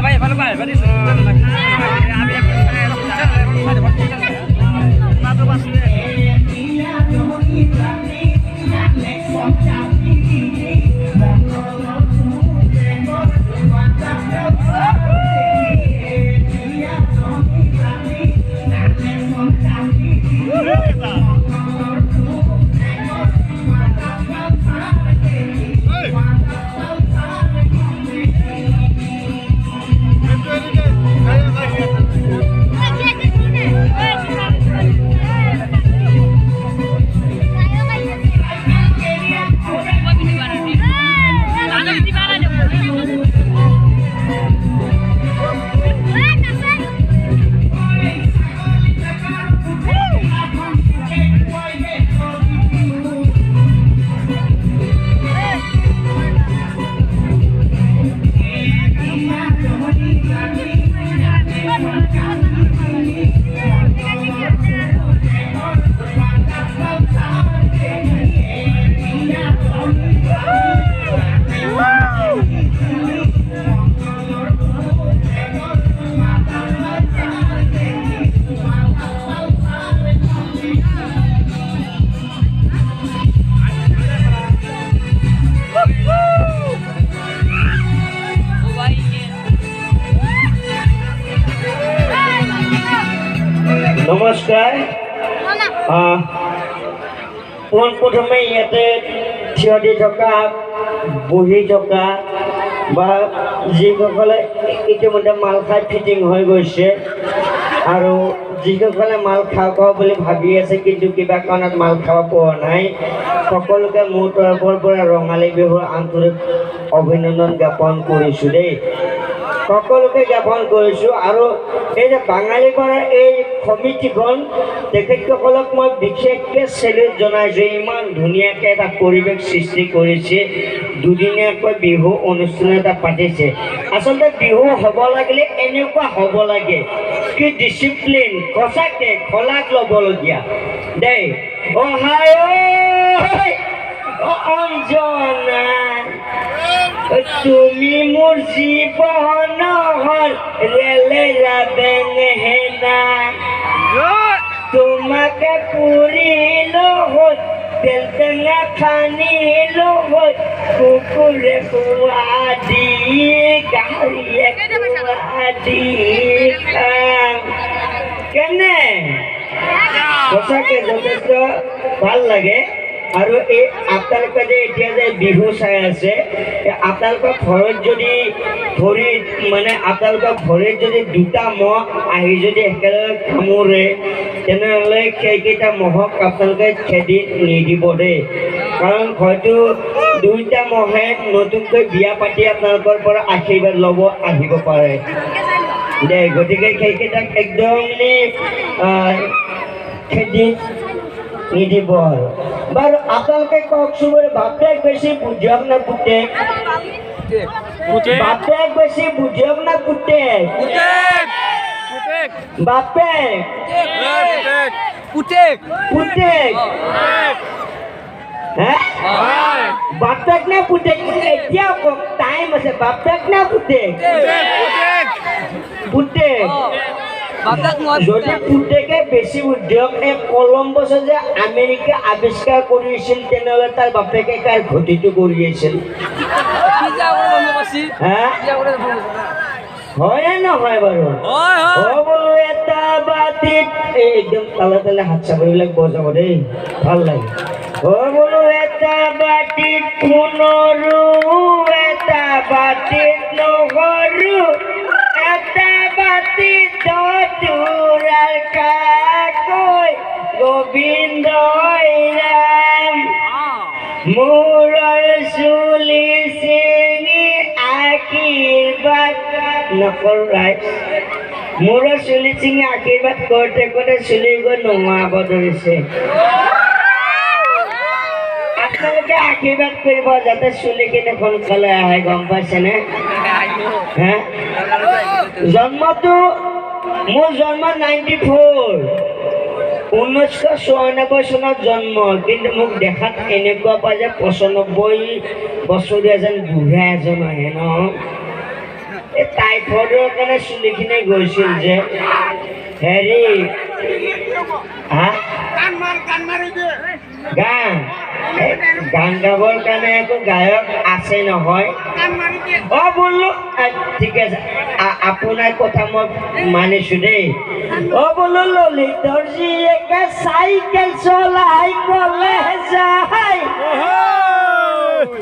ভাই ভালো ভাই ভাই নমস্কাৰ পোনপ্ৰথমে ইয়াতে থিয় দি থকা বহি থকা বা যিসকলে ইতিমধ্যে মাল খাই ফিটিং হৈ গৈছে আৰু যিসকলে মাল খাওঁ খাওঁ বুলি ভাবি আছে কিন্তু কিবা কাৰণত মাল খাব পোৱা নাই সকলোকে মোৰ তৰফৰ পৰা ৰঙালী বিহুৰ আন্তৰিক অভিনন্দন জ্ঞাপন কৰিছোঁ দেই সকলোকে জ্ঞাপন কৰিছোঁ আৰু এই যে বাঙালীপাৰাৰ এই সমিতিখন তেখেতসকলক মই বিশেষকৈ চেলুট জনাইছোঁ ইমান ধুনীয়াকৈ এটা পৰিৱেশ সৃষ্টি কৰিছে দুদিনীয়াকৈ বিহু অনুষ্ঠান এটা পাতিছে আচলতে বিহু হ'ব লাগিলে এনেকুৱা হ'ব লাগে কি ডিচিপ্লিন সঁচাকৈ খলাক ল'বলগীয়া দেই অঞ্জনা তুমি মোৰ জীৱনৰ ৰেলে ৰাবেনা তোমাকে পুৰিলো হ'ল তেল টেঙা খানিলো হ'ল কুকুৰে খোৱা দি গাহৰিয়ে খোৱা দি কেনে সঁচাকৈ যথেষ্ট ভাল লাগে আৰু এই আপোনালোকে যে এতিয়া যে বিহু চাই আছে আপোনালোকৰ ঘৰত যদি ভৰিত মানে আপোনালোকৰ ভৰিত যদি দুটা মহ আহি যদি একেলগে কামোৰে তেনেহ'লে সেইকেইটা মহক আপোনালোকে খেদি নিদিব দেই কাৰণ হয়তো দুইটা মহে নতুনকৈ বিয়া পাতি আপোনালোকৰ পৰা আশীৰ্বাদ ল'ব আহিব পাৰে দেই গতিকে সেইকেইটাক একদম খেদি নিদিব আৰু বাৰু আপোনালোকে কওকচোন বাৰু বাপেক বেছি বুধিয়ক নে পুতেক বাপেক বেছি বুধিয়ক নে পুতেক বাপেক পুতেক পুতেক বাপেক নে পুতেক এতিয়াও কওক টাইম আছে বাপেক নে পুতেক পুতেক যদি পুতেকে বেছি উদ্যোগ এই কলম্বাছে যে আমেৰিকা আৱিষ্কাৰ কৰিছিল তেনেহ'লে তাৰ বাপেকে কাৰ ঘটিটো কৰি আছিল হয় নহয় বাৰু বোলো এটা বাতিত একদম তালে তালে হাত চাপৰিবিলাক বজাব দেই ভাল লাগে বোলো এটা বাতিত পুনৰু এটা বাতিত নহৰু এটা বাতিত দূৰৰ কাকৈ গোবিন্দ ৰাম মূৰৰ চুলি চিঙি আশীৰ্বাদ নকৰাই মূৰৰ চুলি চিঙি আশীৰ্বাদ কৰোঁতে কৰোঁতে চুলি গৈ নোহোৱাব ধৰিছে আপোনালোকে আশীৰ্বাদ কৰিব যাতে চুলিখিনি সোনকালে আহে গম পাইছেনে হে জন্মটো মোৰ জন্ম 94 1994 চনত জন্ম কিন্তু মোক দেখাত এনেকুৱা পায় যে 95 বছৰীয়া যেন বুঢ়া এজন আহে ন এই টাইফয়েডৰ কাৰণে চুলিখিনি গৈছিল যে হেৰি হা গান গান গাবৰ কাৰণে একো গায়ক আছে নহয় অ বোলো ঠিক আছে আপোনাৰ কথা মই মানিছো দেই অ বোলো ললিতৰ জীয়েকে চাইকেল চলাই গলে যায়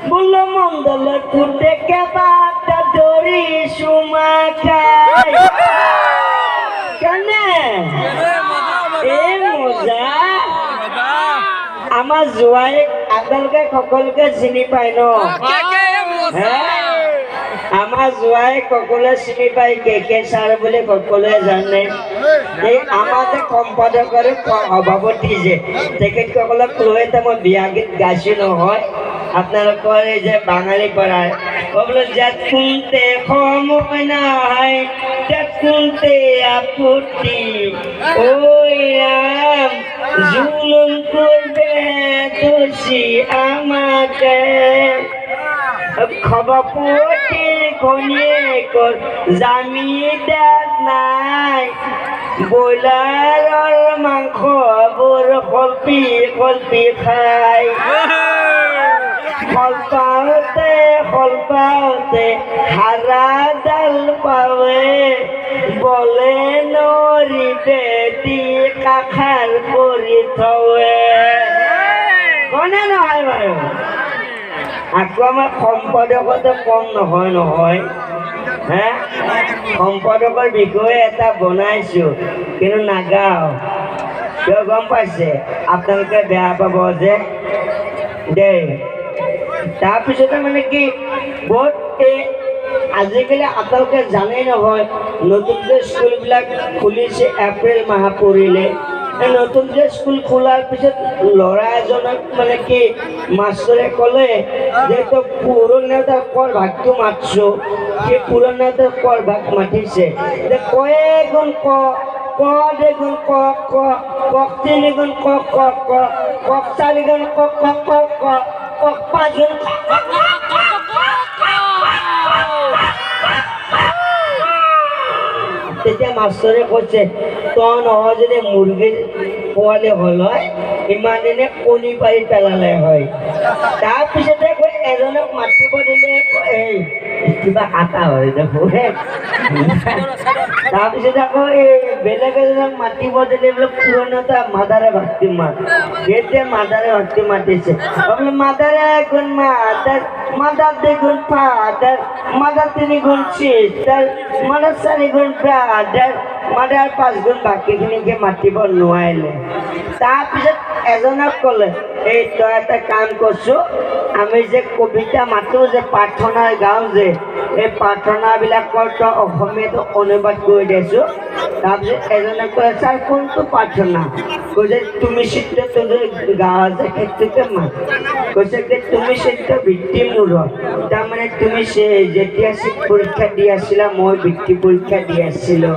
বোলো মণ্ডলৰ পুতে কেইবাটা ধৰি চুমা খাই কেনে এই মজা আমাৰ জোৱাই আপোনালোকে সকলোকে চিনি পায় ন আমাৰ জোৱাই সকলোৱে চিনি পায় কে ছাৰ বুলি সকলোৱে জানে এই আমাৰ যে সম্পাদক আৰু সভাপতি যে তেখেতসকলক লৈ এটা মই বিয়া গীত গাইছো নহয় আপোনালোকৰ এই যে বাঙালী পাৰাৰ বোলো যে শুনতে সময় নাই শুনতে আপত্তি ওই রাম জুলুম করবে দোষী আমাকে খবরপতির ঘনিয়েকর জামিদার নাই ব্রয়লারের মাংস বৰ কল্পি কল্পি খাই ফল পাওতে হাৰা ডাল পাবে বলে নৰিবে দি কাখাৰ কৰি থৱে কনে নহয় বাৰু আকৌ আমাৰ সম্পাদকতে কম নহয় নহয় হে সম্পাদকৰ বিষয়ে এটা বনাইছো কিন্তু নাগাও কিয় গম পাইছে আপোনালোকে বেয়া পাব যে দেই তাৰপিছতে মানে কি বহুত আজিকালি আপোনালোকে জানেই নহয় নতুনকৈ স্কুলবিলাক খুলিছে এপ্ৰিল মাহ পৰিলে নতুনকৈ স্কুল খোলাৰ পিছত ল'ৰা এজনক মানে কি মাষ্টৰে ক'লে যে তই পুৰণা তাৰ কৰ ভাগটো মাতছো সেই পুৰণা তাৰ কৰ ভাগ মাতিছে যে কয়ে গুণ ক দেগুণ ক কক তিনি গুণ কক চাৰি গুণ কক পাঁচ গুণ তেতিয়া মাষ্টৰে কৈছে তই নহয় যদি মুৰ্গীৰ পোৱালি হ'ল হয় ইমান দিনে কণী পাৰি পেলালে হয় তাৰপিছতে এজনক মাতিব দিলে এই কিবা আটা হয় দেখোন তাৰপিছত আকৌ এই বেলেগ এজনক মাতিব দিলে বোলে পুৰণতা মাদাৰে ভক্তি মাত এতিয়া মাদাৰে ভক্তি মাতিছে বোলে মাদাৰে গুণ মাদাৰ দুগুণ ফাদাৰ মাদাৰ তিনি গুণ সিস্টাৰ মাদাৰ চাৰি গুণ ব্ৰাদাৰ মাদাৰ পাঁচ গুণ বাকীখিনিকে মাতিব নোৱাৰিলে তাৰপিছত এজনক ক'লে এই তই এটা কাম কৰছো আমি যে কবিতা মাতো যে প্ৰাৰ্থনা গাওঁ যে এই প্ৰাৰ্থনাবিলাকৰ তই অসমীয়াটো অনুবাদ কৰি দিছোঁ তাৰপিছত এজনে ক'লে ছাৰ কোনটো প্ৰাৰ্থনা কৈছে তুমি চিত্ৰ গাঁও যে সেইটোকে মাত কৈছে যে তুমি চিত্ৰ বৃত্তি মূৰ তাৰমানে তুমি যেতিয়া পৰীক্ষা দি আছিলা মই বৃত্তি পৰীক্ষা দি আছিলোঁ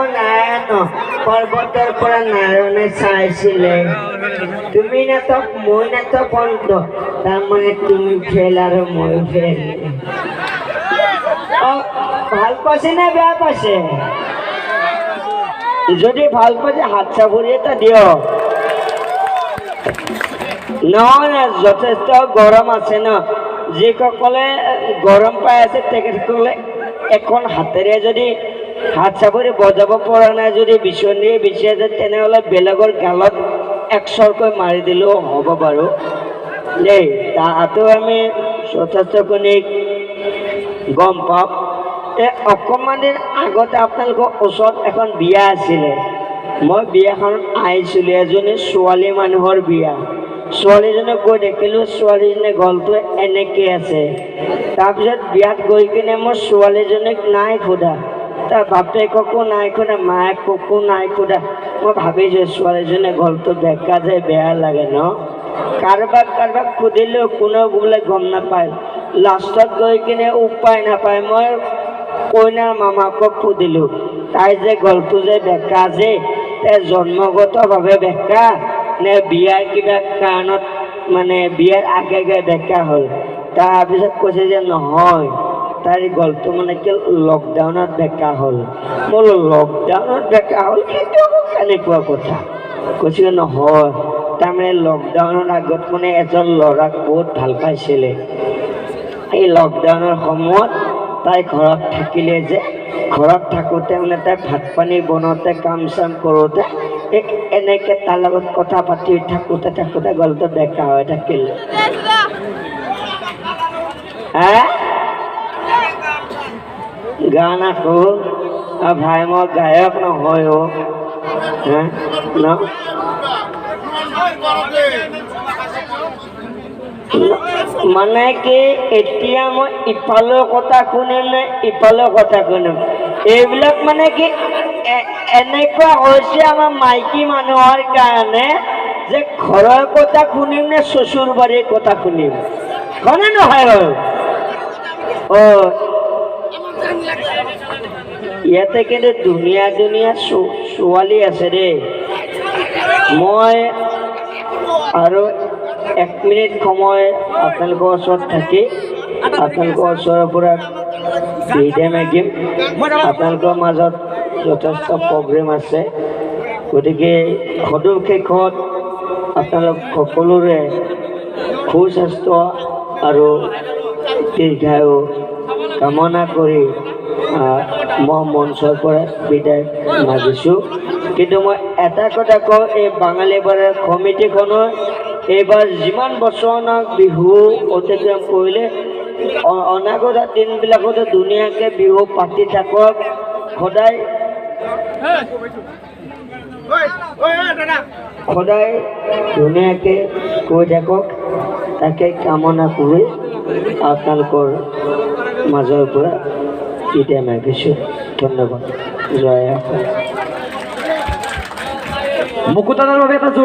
নাৰায়ণ পৰ্বতৰ পৰা নাৰায়ণে চাইছিলে তুমি নাটক মই নাটক অন্ত তাৰমানে তুমি ফেল আৰু মই ফেল ভাল পাইছে নে বেয়া পাইছে যদি ভাল পাইছে হাত চাপৰি এটা দিয়ক নহয় যথেষ্ট গৰম আছে ন যিসকলে গৰম পাই আছে তেখেতসকলে এখন হাতেৰে যদি হাত চাপৰি বজাব পৰা নাই যদি বিচনীয়ে বিচি আছে তেনেহ'লে বেলেগৰ গালত একচৰকৈ মাৰি দিলেও হ'ব বাৰু দেই তাতো আমি যথেষ্টখিনি গম পাওঁ অকণমান দিন আগতে আপোনালোকৰ ওচৰত এখন বিয়া আছিলে মই বিয়াখনত আহিছিলোঁ এজনী ছোৱালী মানুহৰ বিয়া ছোৱালীজনীক গৈ দেখিলোঁ ছোৱালীজনী গলটো এনেকৈ আছে তাৰপিছত বিয়াত গৈ কিনে মই ছোৱালীজনীক নাই সোধা তাৰ বাপেককো নাই সোধা মায়েককো নাই সোধা মই ভাবিছোঁ ছোৱালীজনী গলটো বেকা যে বেয়া লাগে ন কাৰোবাক সুধিলেও কোনেও বোলে গম নাপায় লাষ্টত গৈ কিনে উপায় নাপায় মই কইনাৰ মামাকক সুধিলোঁ তাই যে গলটো যে বেকা যে তাই জন্মগতভাৱে বেকা নে বিয়াৰ কিবা কাৰণত মানে বিয়াৰ আগে বেকা হ'ল তাৰপিছত কৈছে যে নহয় তাইৰ গলটো মানে কি লকডাউনত বেকা হ'ল মই লকডাউনত বেকা হ'ল সেইটো কেনেকুৱা কথা কৈছে নহয় তাৰমানে লকডাউনৰ আগত মানে এজন ল'ৰাক বহুত ভাল পাইছিলে এই লকডাউনৰ সময়ত তাই ঘৰত থাকিলে যে ঘৰত থাকোঁতে মানে তাই ভাত পানী বনাওঁতে কাম চাম কৰোঁতে এনেকৈ তাৰ লগত কথা পাতি থাকোঁতে গলটো বেকা হৈ থাকিল গান আকৌ ভাই মই গায়ক নহয় ন মানে কি এতিয়া মই ইফালৰ কথা শুনিম নে ইফালৰ কথা শুনিম এইবিলাক মানে কি এনেকুৱা হৈছে আমাৰ মাইকী মানুহৰ কাৰণে যে ঘৰৰ কথা শুনিম নে শ্বশুৰ বাৰীৰ কথা শুনিম হয়নে নহয় বাৰু ইয়াতে কিন্তু ধুনীয়া ছোৱালী আছে দেই মই আৰু 1 মিনিট সময় আপোনালোকৰ ওচৰত থাকি আপোনালোকৰ ওচৰৰ পৰা বিদায় মাগিম আপোনালোকৰ মাজত যথেষ্ট প্ৰগ্ৰেম আছে গতিকে সদৌ শেষত আপোনালোক সকলোৰে সুস্বাস্থ্য আৰু দীৰ্ঘায়ু কামনা কৰি মই মঞ্চৰ পৰা বিদায় মাগিছোঁ কিন্তু মই এটা কথা কওঁ এই বাঙালী বাৰৰ কমিটিখনৰ এইবাৰ যিমান বছৰ বিহু অতিক্ৰম কৰিলে অনাগত দিনবিলাকতো ধুনীয়াকৈ বিহু পাতি থাকক সদায় ধুনীয়াকৈ কৈ থাকক তাকে কামনা কৰি আপোনালোকৰ মাজৰ পৰা বিদায় মাগিছোঁ ধন্যবাদ জয় আসাম মুকুতাদাৰ বাবে এটা